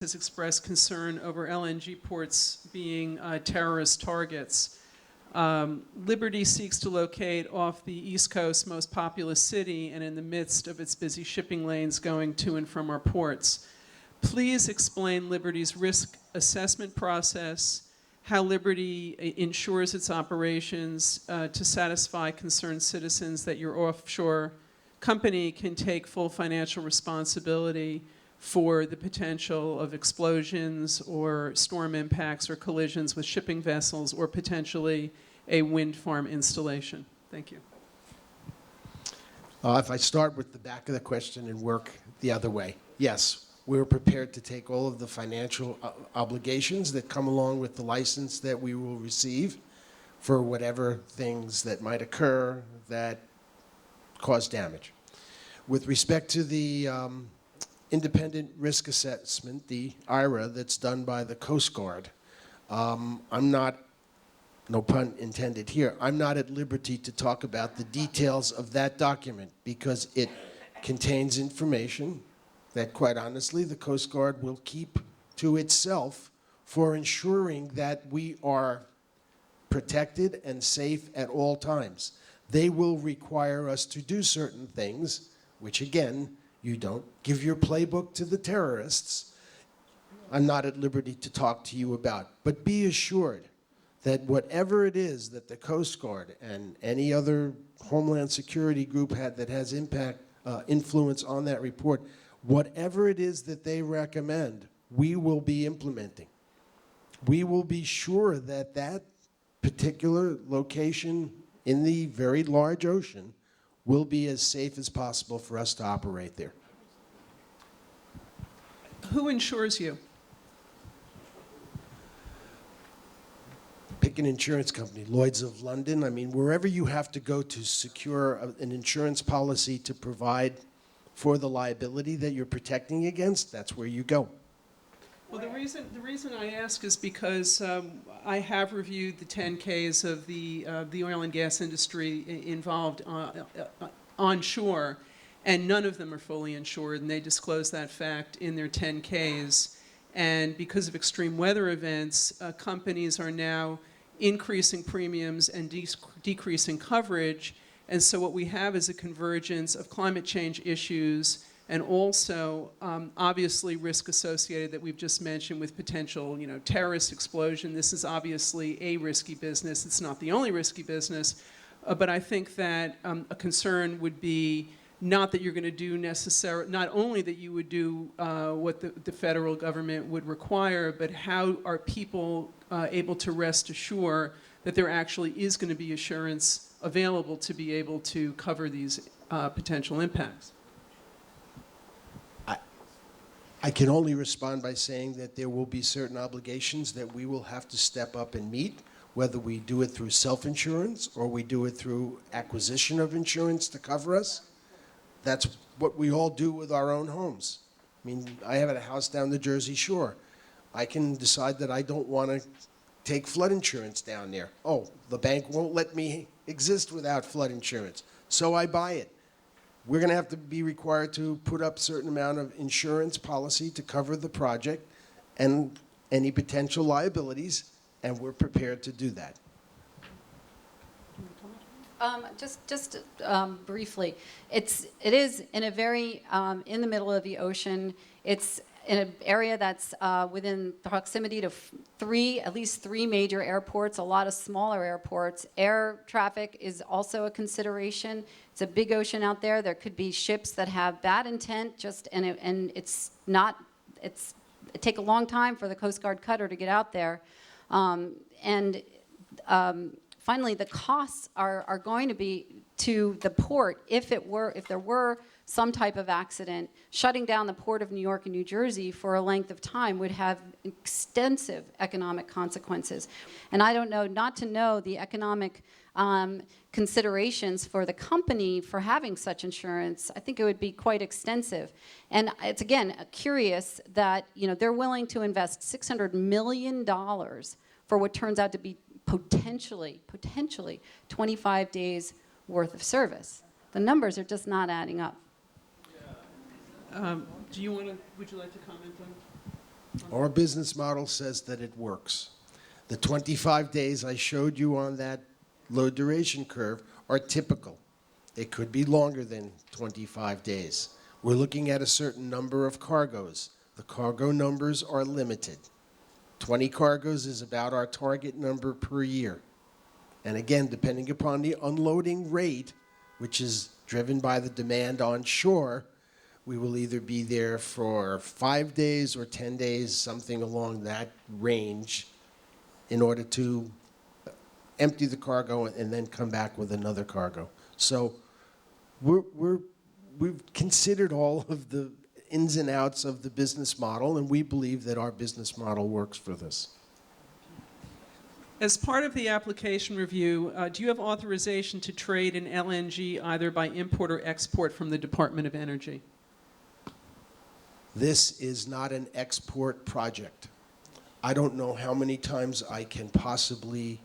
has expressed concern over LNG ports being terrorist targets. Liberty seeks to locate off the East Coast's most populous city and in the midst of its busy shipping lanes going to and from our ports. Please explain Liberty's risk assessment process, how Liberty ensures its operations to satisfy concerned citizens that your offshore company can take full financial responsibility for the potential of explosions or storm impacts or collisions with shipping vessels or potentially a wind farm installation. Thank you. If I start with the back of the question and work the other way, yes, we're prepared to take all of the financial obligations that come along with the license that we will receive for whatever things that might occur that cause damage. With respect to the independent risk assessment, the IRA, that's done by the Coast Guard, I'm not, no pun intended here, I'm not at liberty to talk about the details of that document because it contains information that, quite honestly, the Coast Guard will keep to itself for ensuring that we are protected and safe at all times. They will require us to do certain things, which again, you don't give your playbook to the terrorists. I'm not at liberty to talk to you about. But be assured that whatever it is that the Coast Guard and any other Homeland Security group that has influence on that report, whatever it is that they recommend, we will be implementing. We will be sure that that particular location in the very large ocean will be as safe as possible for us to operate there. Who insures you? Pick an insurance company, Lloyd's of London. I mean, wherever you have to go to secure an insurance policy to provide for the liability that you're protecting against, that's where you go. Well, the reason I ask is because I have reviewed the 10Ks of the oil and gas industry involved onshore, and none of them are fully insured, and they disclose that fact in their 10Ks. And because of extreme weather events, companies are now increasing premiums and decreasing coverage. And so what we have is a convergence of climate change issues and also, obviously, risk associated that we've just mentioned with potential, terrorist explosion. This is obviously a risky business. It's not the only risky business, but I think that a concern would be not that you're going to do not only that you would do what the federal government would require, but how are people able to rest assured that there actually is going to be assurance available to be able to cover these potential impacts? I can only respond by saying that there will be certain obligations that we will have to step up and meet, whether we do it through self-insurance or we do it through acquisition of insurance to cover us. That's what we all do with our own homes. I mean, I have a house down the Jersey Shore. I can decide that I don't want to take flood insurance down there. Oh, the bank won't let me exist without flood insurance, so I buy it. We're going to have to be required to put up a certain amount of insurance policy to cover the project and any potential liabilities, and we're prepared to do that. Just briefly, it is in a very in the middle of the ocean. It's in an area that's within proximity to at least three major airports, a lot of smaller airports. Air traffic is also a consideration. It's a big ocean out there. There could be ships that have bad intent, and it take a long time for the Coast Guard cutter to get out there, finally, the costs are going to be to the port if there were some type of accident. Shutting down the port of New York and New Jersey for a length of time would have extensive economic consequences. And I don't know, not to know the economic considerations for the company for having such insurance. I think it would be quite extensive. And it's, again, curious that they're willing to invest $600 million for what turns out to be potentially 25 days worth of service. The numbers are just not adding up. Would you like to comment on? Our business model says that it works. The 25 days I showed you on that low duration curve are typical. It could be longer than 25 days. We're looking at a certain number of cargoes. The cargo numbers are limited. 20 cargoes is about our target number per year. And again, depending upon the unloading rate, which is driven by the demand on shore, we will either be there for 5 days or 10 days, something along that range, in order to empty the cargo and then come back with another cargo. So we've considered all of the ins and outs of the business model, and we believe that our business model works for this. As part of the application review, do you have authorization to trade in LNG either by import or export from the Department of Energy? This is not an export project. I don't know how many times I can possibly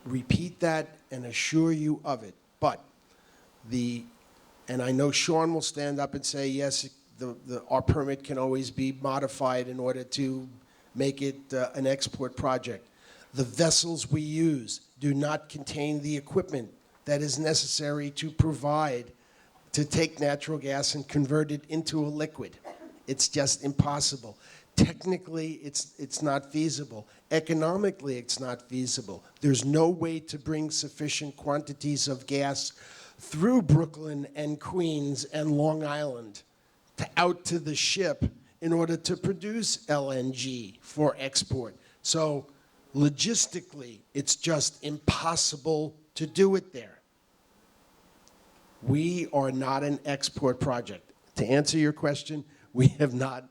repeat that and assure you of it, but and I know Sean will stand up and say, yes, our permit can always be modified in order to make it an export project. The vessels we use do not contain the equipment that is necessary to take natural gas and convert it into a liquid. It's just impossible. Technically, it's not feasible. Economically, it's not feasible. There's no way to bring sufficient quantities of gas through Brooklyn and Queens and Long Island out to the ship in order to produce LNG for export. So logistically, it's just impossible to do it there. We are not an export project. To answer your question, we have not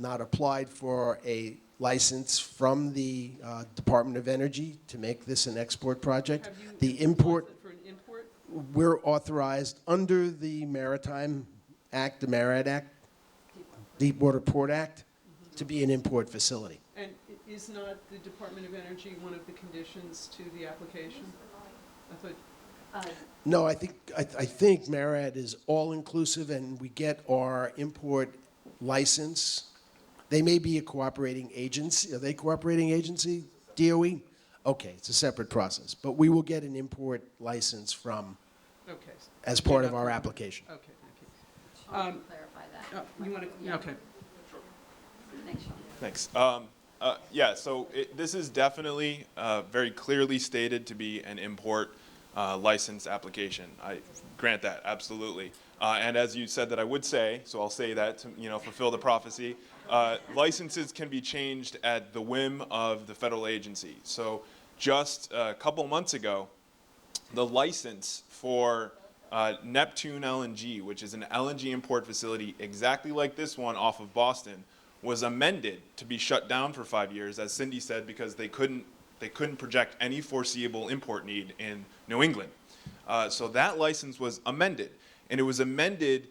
applied for a license from the Department of Energy to make this an export project. Have you The import, applied for an import? we're authorized under the Maritime Act, the MARAD Act, Deepwater Port Act, to be an import facility. And is not the Department of Energy one of the conditions to the application? I thought, No, I think MARAD is all-inclusive, and we get our import license. They may be a cooperating agency. Are they a cooperating agency, DOE? Okay, it's a separate process. But we will get an import license from, okay. as part of our application. Okay, thank you. Sean can clarify that. You want to, Yeah. okay. Thanks, Sean. Thanks. Yeah, so this is definitely very clearly stated to be an import license application. I grant that, absolutely. And as you said that I would say, so I'll say that to fulfill the prophecy, licenses can be changed at the whim of the federal agency. So just a couple months ago, the license for Neptune LNG, which is an LNG import facility exactly like this one off of Boston, was amended to be shut down for 5 years, as Cindy said, because they couldn't project any foreseeable import need in New England. So that license was amended, and it was amended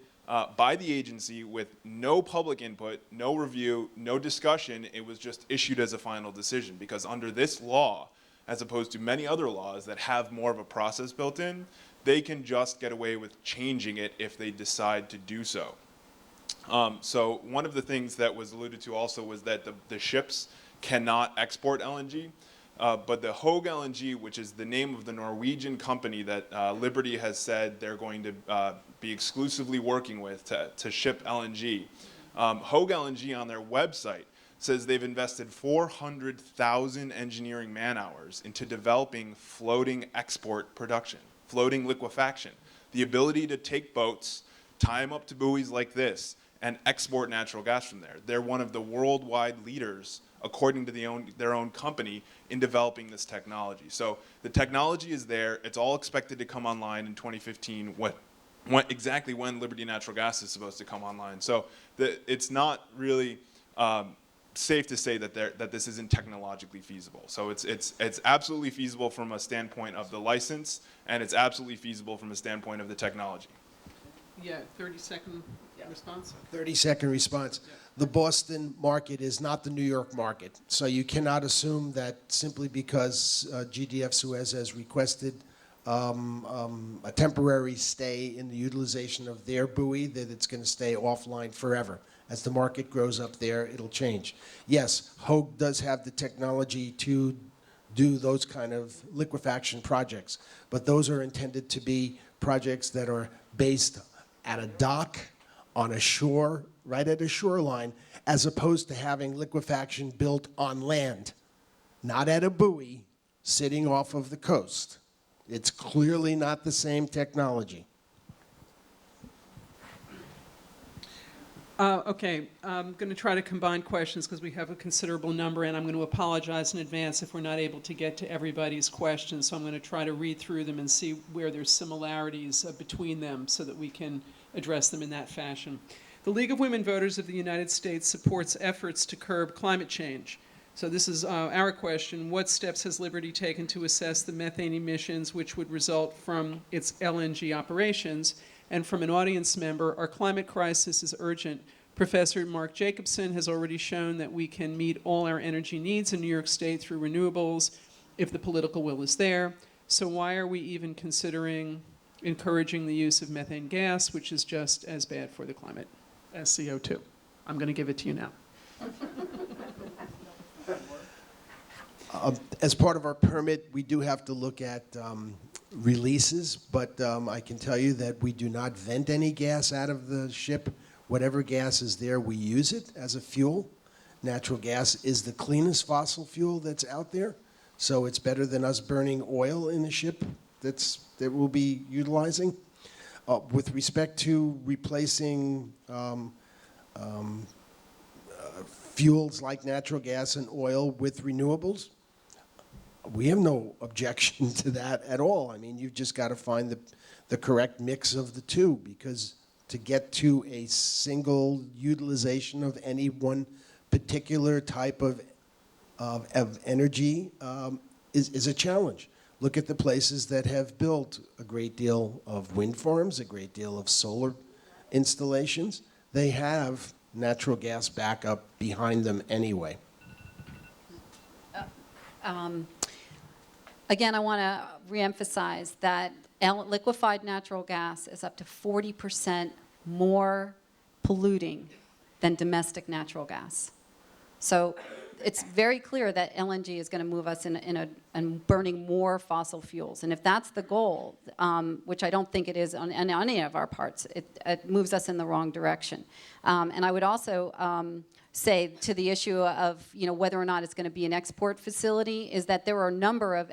by the agency with no public input, no review, no discussion. It was just issued as a final decision, because under this law, as opposed to many other laws that have more of a process built in, they can just get away with changing it if they decide to do so. So one of the things that was alluded to also was that the ships cannot export LNG, but the Höegh LNG, which is the name of the Norwegian company that Liberty has said they're going to be exclusively working with to ship LNG, Höegh LNG on their website says they've invested 400,000 engineering man-hours into developing floating export production, floating liquefaction, the ability to take boats, tie them up to buoys like this, and export natural gas from there. They're one of the worldwide leaders, according to their own company, in developing this technology. So the technology is there. It's all expected to come online in 2015, exactly when Liberty Natural Gas is supposed to come online. So it's not really safe to say that this isn't technologically feasible. So it's absolutely feasible from a standpoint of the license, and it's absolutely feasible from a standpoint of the technology. Yeah, 30-second response. 30-second response. The Boston market is not the New York market, so you cannot assume that simply because GDF Suez has requested a temporary stay in the utilization of their buoy that it's going to stay offline forever. As the market grows up there, it'll change. Yes, Hogue does have the technology to do those kind of liquefaction projects, but those are intended to be projects that are based at a dock, on a shore, right at a shoreline, as opposed to having liquefaction built on land, not at a buoy sitting off of the coast. It's clearly not the same technology. Okay, I'm going to try to combine questions because we have a considerable number, and I'm going to apologize in advance if we're not able to get to everybody's questions. So I'm going to try to read through them and see where there's similarities between them so that we can address them in that fashion. The League of Women Voters of the United States supports efforts to curb climate change. So this is our question. What steps has Liberty taken to assess the methane emissions which would result from its LNG operations? And from an audience member, our climate crisis is urgent. Professor Mark Jacobson has already shown that we can meet all our energy needs in New York State through renewables if the political will is there. So why are we even considering encouraging the use of methane gas, which is just as bad for the climate as CO2? I'm going to give it to you now. As part of our permit, we do have to look at releases, but I can tell you that we do not vent any gas out of the ship. Whatever gas is there, we use it as a fuel. Natural gas is the cleanest fossil fuel that's out there, so it's better than us burning oil in the ship that we'll be utilizing. With respect to replacing fuels like natural gas and oil with renewables, we have no objection to that at all. I mean, you've just got to find the correct mix of the two, because to get to a single utilization of any one particular type of energy is a challenge. Look at the places that have built a great deal of wind farms, a great deal of solar installations. They have natural gas backup behind them anyway. Again, I want to reemphasize that liquefied natural gas is up to 40% more polluting than domestic natural gas. So it's very clear that LNG is going to move us in burning more fossil fuels. And if that's the goal, which I don't think it is on any of our parts, it moves us in the wrong direction. And I would also say to the issue of whether or not it's going to be an export facility, is that there are a number of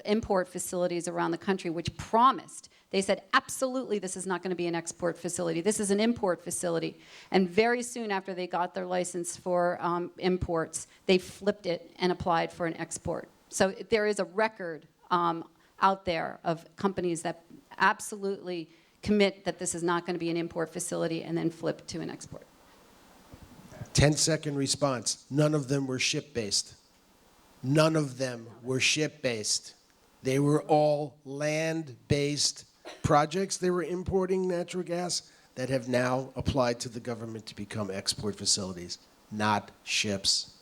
import facilities around the country which promised. They said, absolutely, this is not going to be an export facility. This is an import facility. And very soon after they got their license for imports, they flipped it and applied for an export. So there is a record out there of companies that absolutely commit that this is not going to be an import facility and then flip to an export. 10-second response. None of them were ship-based. None of them were ship-based. They were all land-based projects. They were importing natural gas that have now applied to the government to become export facilities, not ships.